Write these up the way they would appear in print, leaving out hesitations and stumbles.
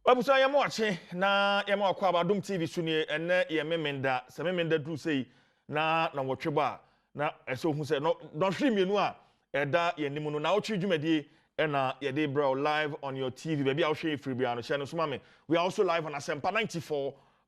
Wabusa ya mwache na ya mwakwa Adom TV suni ene ye memenda se memenda du sei na Nnawotwi ba na eso hu se no hwe mienu a eda ye nimu no Nnawotwi dwumadi na ye dey bro live on your TV baby I will share free bia no share no so mame we are also live on Asempa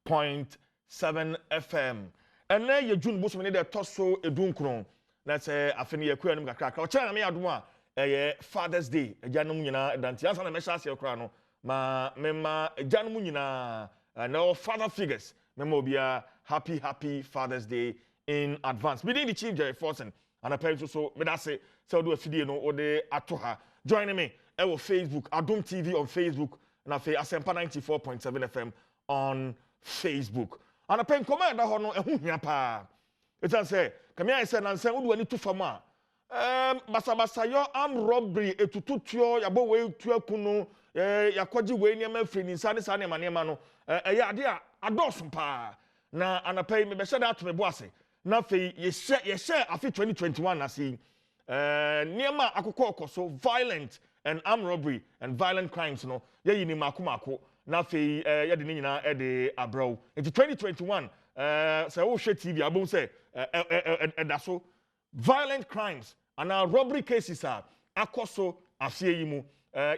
94.7 FM ene ye jun boso ne de toso edunkron na se afeni ye kwa nim kakra o kire na me Adom a ye Father's Day ejanum nyina danti ansa na me sha ase kra no ma mema janum nyina no father figures mema obia happy Father's Day in advance within the chief Jerry Forson and apparently so me that say do a video no ode atoha join me our Facebook Adom TV on Facebook and afi Asempa 94.7 FM on Facebook and apparently command ho no ehu hia pa it say come here say nansen wo do ani to fama basa yo am robbery etututuo yabo we tuakunu yakwaji we niam afri ni nsa ne sa ne manema no eya ade a adoso pa na anapai me be hye da atome bo ase na fei ye hye afi 2021 na sei niam akokọ okoso violent and armed robbery and violent crimes no ye yini makomako na fei ye de nyina e de abraw into 2021 say wo hwe TV abom say edaso violent crimes and robbery cases are akoso afie yi mu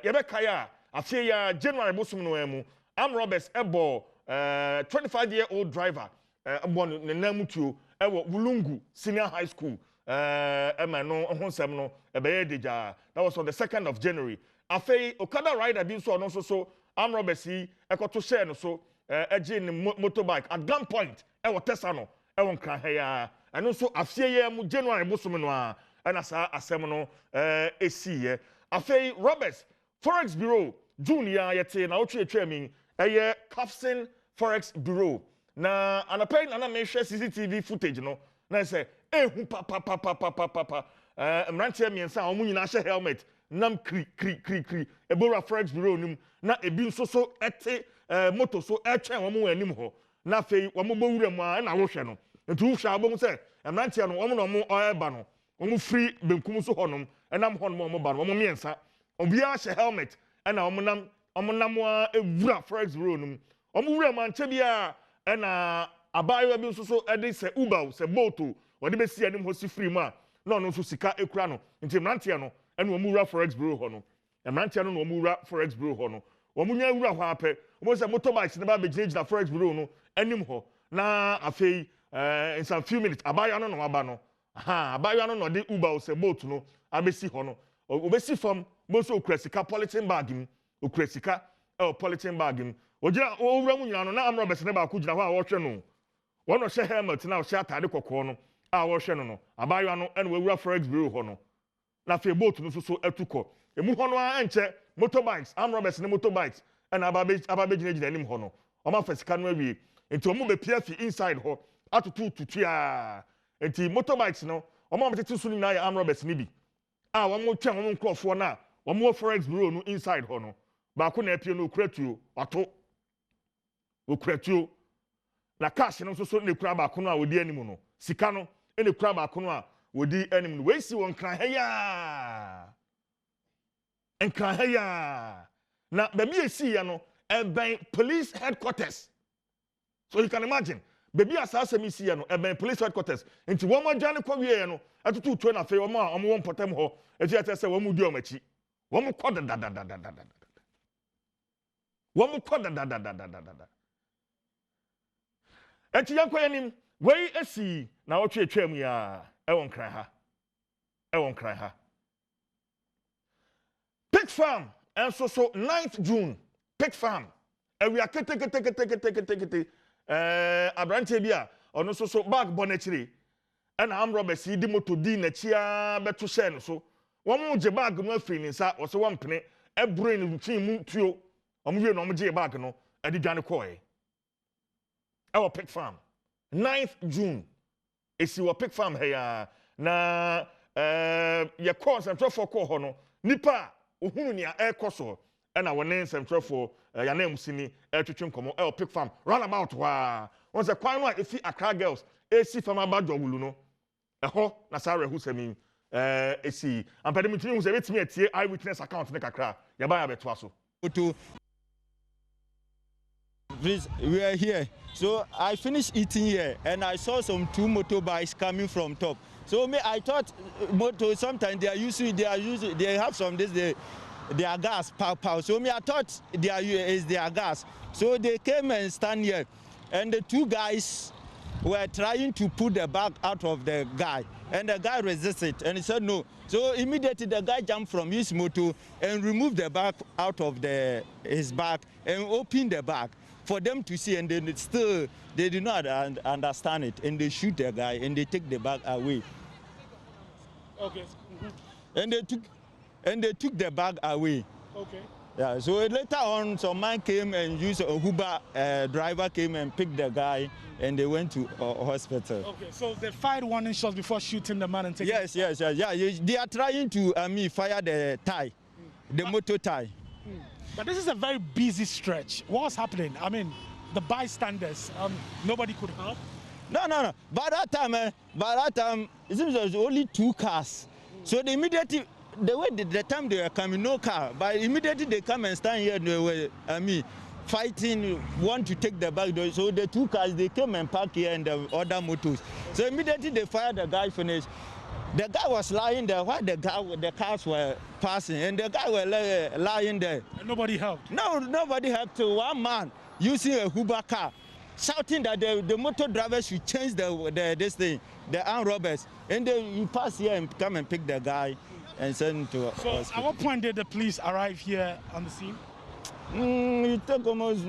yebekaya afie ya January bosum no emu armed robbers ebo 25-year-old driver bon nenamutuo ewo Wulungu Senior High School emano honsem no ebeye deja that was on the 2nd of January afei Okada rider bi so no so armed robbers yi ekoto share no so eje ni motorbike at gunpoint ewo Tesla no ewo nkran heya eno so afie ya mu January bosum no a ena sa asem no esiye afei robbers Forex Bureau Junior yete na otwe atwami eye Capson Forex Bureau na anapay na me hwe CCTV footage no na say ehu papa mrantie miensa omu nyina hye helmet nam kri ebora Forex Bureau nim na ebi nso so ete moto so etwen omu anim ho na fei omu bowura mu a na wo hwe no nti wo hwe abom say mrantie no omu no omu oyeba no omu free benkum so honom enam honom omu ba no omu miensa obia hye helmet ena omunam a ewura Forex Bureau num omwura manche bia ena abayo bi nso so ede se Uber se Bolt wode besi anim ho si free mu a na ono nso sika ekura no nti mrantie no ena omwura Forex Bureau ho no mrantie no omwura Forex Bureau ho no omunya ewura ho ape omo se motorbikes ne ba begina Forex Bureau no anim ho na afei in some few minutes abayo no waba no abayo no de Uber se Bolt no abesi ho no obesi fam boso okresika polythene bag mu okresika polythene bag mu ogira owura mu nyina no na amro bese ne ba ko gina ho a wo hwe no wono hye helmet na wo hye atade kokko no a wo hwe no abayo no ene wura Forex Bureau ho no na fe boat no so atuko emu ho no a enche motorbikes amro bese ne motorbikes ena ababe gina nim ho no o ma fasika no awie enti o mu be pia fi inside ho atutu a enti motorbikes no o ma mtete so ni na ya amro bese ne bi a won twa won nkrofo na won Forex Bureau no inside ho no ba ko na apie no okuratuo wato okuratuo na cash no so ne kura ba ko no a wodi anim no sika no ene kura ba ko no a wodi anim no we si won kran heya enkran heya na baby esi ya noeben police headquarters so you can imagine baby asase mi si ya no eben police headquarters nti won mo dwane kwa wie no atutu tuo na fe won a won potem ho eti ete se won mu di omachi won mu kɔ da won mu kɔ da eti yankwa yanim wei esi na wotwe atwam ya ewon kran ha Pig Farm enso so 9th June Pig Farm ewia kete abrante bia ono so bag bonachiri ena am robbers di moto di na chia beto share no so won mu je bag no afri ni nsa wo so won pene e brain twin mu tuo omwe no omje bag no adi dwane koe our Pig Farm 9th June esi wo Pig Farm heya na ye concentration for ko ho no nipa ohunu nia e koso ena wone central ya na musini etwetwe nkomo our Pig Farm run about wa won se kwan no a efi Accra girls esi fam abadwo wulu no eho na sare hu sami esi ampade mitimi hu se betimi atie eyewitness account ne kakra ya ba ya beto aso please, we are here. So I finished eating here, and I saw some 2 motorbikes coming from top. So me, I thought motor sometimes they have some they are gas pow. So me, I thought is their gas. So they came and stand here, and the 2 guys were trying to pull the bag out of the guy, and the guy resisted, and he said no. So immediately the guy jumped from his motor and removed the bag out of his bag and opened the bag for them to see, and then still they did not understand it, and they shoot the guy and they take the bag away. Okay. And they took the bag away. Okay. Yeah. So later on, some man came and used a Uber driver came and picked the guy, and they went to hospital. Okay. So they fired warning shots before shooting the man and taking. Yes. Yeah. They are trying to fire the tie, the motor tie. But this is a very busy stretch. What's happening? I mean, the bystanders, nobody could help. No. By that time, it seems there was only 2 cars. So they immediately, the time they were coming, no car. But immediately they come and stand here, they were, fighting, want to take the back door. So the 2 cars, they came and parked here and the other motors. So immediately they fired, the guy finished. The guy was lying there while the cars were passing, and the guy was lying there. And nobody helped? No, nobody helped. One man using a Uber car, shouting that the motor drivers should change the armed robbers. And then you pass here and come and pick the guy and send him to hospital. At what point did the police arrive here on the scene? It took almost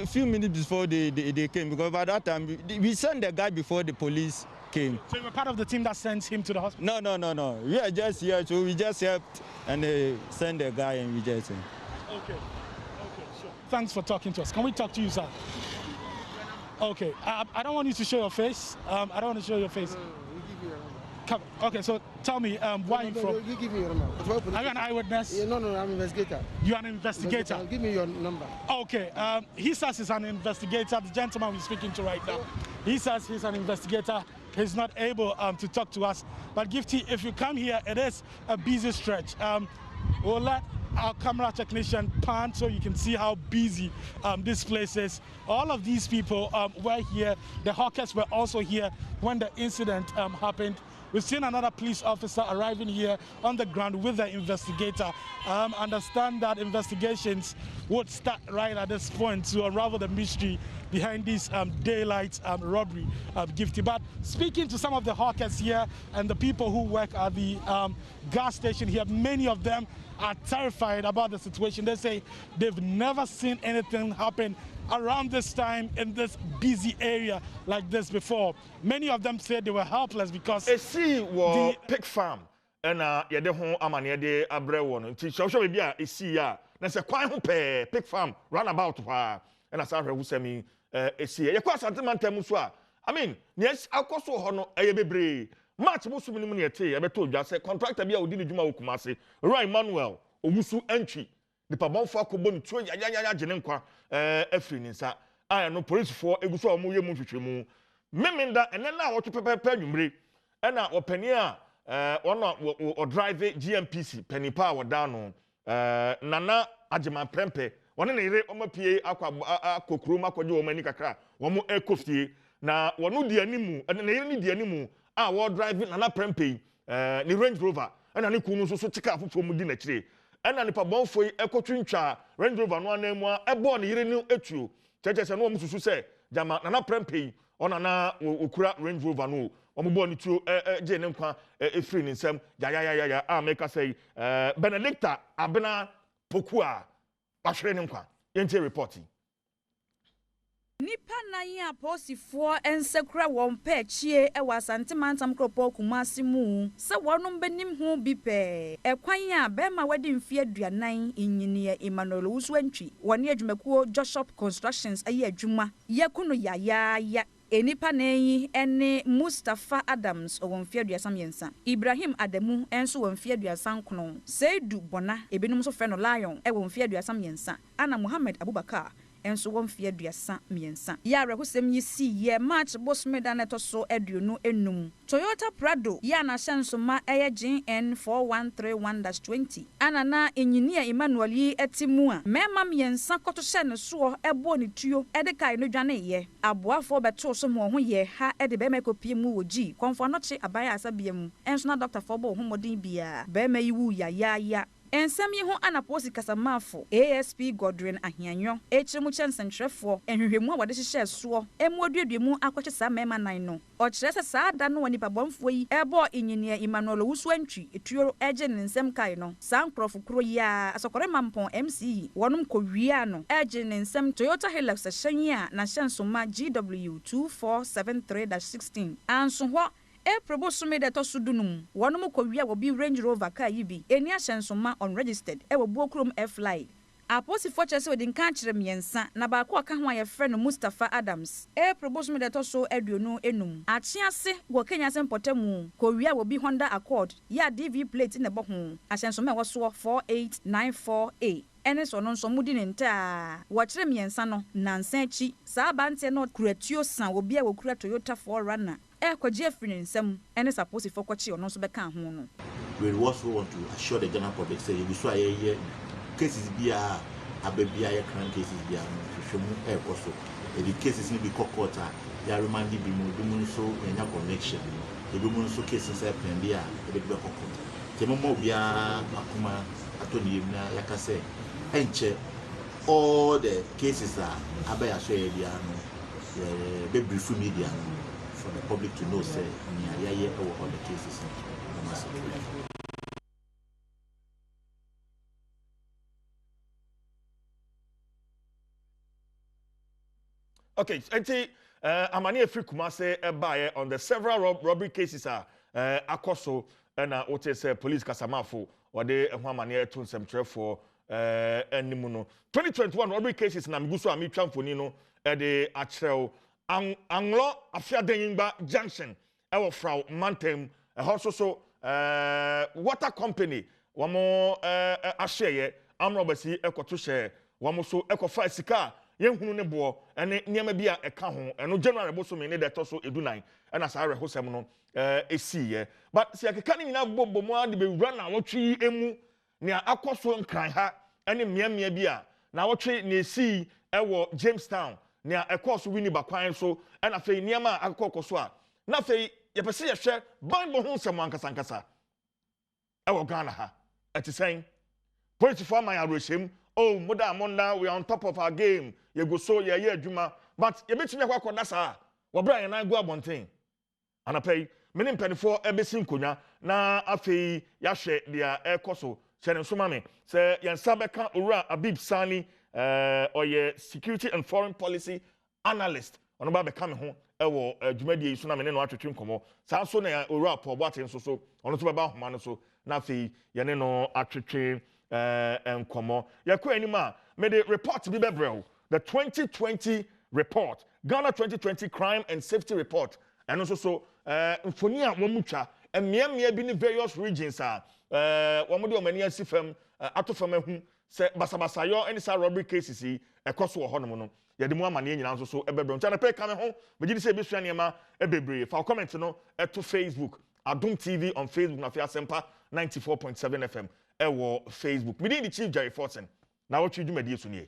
few minutes before they came, because by that time we sent the guy before the police came. So you were part of the team that sent him to the hospital? No. We are just here, so we just helped and they sent the guy and we just. Okay, sure. Thanks for talking to us. Can we talk to you, sir? Okay, I don't want you to show your face. I don't want to show your face. No, we give you your number. Come. Okay, so tell me, where are you from? You give me your number. Are you an eyewitness? Yeah, no, I'm an investigator. You're an investigator? Give me your number. Okay, he says he's an investigator. The gentleman we're speaking to right now, he says he's an investigator. He's not able to talk to us. But Gifty, if you come here, it is a busy stretch. We'll let our camera technician pan so you can see how busy this place is. All of these people were here. The hawkers were also here when the incident happened. We've seen another police officer arriving here on the ground with the investigator. Understand that investigations would start right at this point to unravel the mystery behind this daylight robbery, Gifty. But speaking to some of the hawkers here and the people who work at the gas station here, many of them are terrified about the situation. They say they've never seen anything happen around this time in this busy area like this before. Many of them said they were helpless because the pig farm and yede ho amane de abre wo no nti hwehwe bi a esi ya na se kwan ho pe pig farm roundabout ha and asa hwe wusemi esi ye kwa santimantem so a I mean yes akoso ho no eye bebre match bo sum ni mu ne ete ye beto dwa se contractor bi a odi ne dwuma wokumase Roy Emmanuel owusu entry the pabonfo akobo ne tuo ya gene nkwa afiri ni nsa aya no police for eguso omo ye mu hwehwemu memenda ene na wo pepepe nwumre ena opani a o drive GMPC penipa wo da no nana agema prempe woni ne ire omapie akokuru makoje wo mani kakra wo mo ekofie na wono di animu ne ire ni di animu a wo drive nana prempe ni Range Rover ena ne kunu so tika afofo mu di na kire ena ne pabonfo ekotwintwa Range Rover no anemu a ebo ne ire ni etuo cheche no mo susu se jama nana prempe ona na okura Range Rover no omubo ni tuo je ne nkwa efiri ni nsem ya make say Benedicta abena pokua bahwere ne nkwa yente reporting Nipa nan a posifoɔ ensekura wɔn pɛchie ɛwɔ asantemantam kropo kumase mu sɛ wɔnom benim ho bi pɛ ɛkwan a bɛma wɔde mfie aduanan inyinie Emmanuel Wusuantwi wɔne adwumakuo Joshop Constructions ayi adwuma yakuno ya enipa nanyi ene Mustafa Adams ɔwɔ mfie aduasam yensa Ibrahim Adamu enso wɔ mfie aduasam kono Seidu Bona ebinom so frɛ no Lion ɛwɔ mfie aduasam yensa ana Muhammad Abubakar enso won fie aduasa miensa ya rehosem yi si ye March bosmeda neto so aduonu enum Toyota Prado ya na shansoma eye GN 4131-20 anana engineer Emmanuel yi etimu a mema miensa koto hye ne so ebo ne tuo edekai no dwane ye aboafo beto so mo ho ye ha ede be mekopie mu woji konfo no che abaya asabiam enso na doctor for bo homodin bia be me yiwu ya ensem yi ho anaposi kasamafo ASP Godwin Ahianyo echimu chensentrefo enhwehwemu a wode hyehyɛ so emuoduaduemu akɔkye sa mema nan no ɔkyerɛ sɛ saa da no woni pabɔmfo yi ɛbɔ engineer Emmanuel Wusu antwi etuo ɛgye ne nsɛm kai no saa nkrɔfo kuro yi a asɔkɔre mampɔn MC wɔnom kɔwia no ɛgye ne nsɛm Toyota Hilux hyɛn a na hyɛnsoma GW 2473-16 anso hɔ April sumi de tosudunum wonom kɔwia wo bi Range Rover car yi bi eni ahyɛnsoma unregistered wo buokrom F-Fly aposifo kyerɛ sɛ wodi nka kyerɛ miensa na baako aka ho ayɛ frɛ no Mustafa Adams April sumi de toso aduonu enum akyease wo Kenya sempɔtamu kɔwia wo bi Honda Accord ya DV plate ne bɔ ho ahyɛnsoma ɛwɔ so 4894A ene so no nso mudi ne nta wɔkyerɛ miensa no nansa akyi saa bante no kuratuo san obi a wo kura Toyota 4Runner kwaji afiri nsem ene suppose for kwachi ono so beka ho no we also want to assure the general public say you so aye cases bia ababia ye crime cases bia no hwehwemu ekoso the cases ni be court ya remand bi mu so enya connection ebi mu so cases e plan bia e be court temo mo bia akoma atoni na yakase enche all the cases are abaya so e bia no be brief media for the public to know say yeah all the cases okay enti amani efri Kumase buy on the several robbery cases akoso na wote say police kasamafo wode ho amani eto nsɛmtrɛfo animu no 2021 robbery cases na miguso amitwa mfoni no de akyerɛw Anglo Afiadengba Junction ewo frau Mantem so water company wamo ahye amrobasi ekoto hye wamo so ekofa sika yenhunu ne bo ene niam bia eka ho eno January boso me ne de toso edunan ena sa rehosem no esiye but si akeka ni nyina bobbo mu ade be wura na wotwi emu ne akoso nkran ha ene miamia bia na wotwe ne esi ewo Jamestown ne ekoso wini bakwan so ena fei niam akokoso a na fei yepese yehwe Bible ho nsem ankasa ewo Ghana ha etisen police for my aroshem oh monda we are on top of our game you go so ye adwuma but ye betimi akoda saa wo bra ye na go abonten anapei meni mpanifo ebesi nkonya na afei ya hwe dia ekoso kyere nsoma me se yensa beka owura Abib Sani oye security and foreign policy analyst ono ba beka me ho ewo adwumadie yi so na me ne no atwetwe nkomo saa so na owura Paul Boaten so ono so beba homa no so na afei ye ne no atwetwe enkomo yakwa anima me the report bi bebrel the 2020 report Ghana 2020 crime and safety report and also so mfoni a womutwa emia bi ni various regions womode omani asifam atofam ahu se basabasayo any sa robbery cases yi ekoso wo honom no yede mu amane nyina nso so ebebrel ntia na pe ka me ho megidi se ebesua niema ebebre fa comment no to Facebook Adom TV on Facebook na Fia Sempa 94.7 FM ewo Facebook. Me di Chief Jerry Fortson. Na what you do me so nie.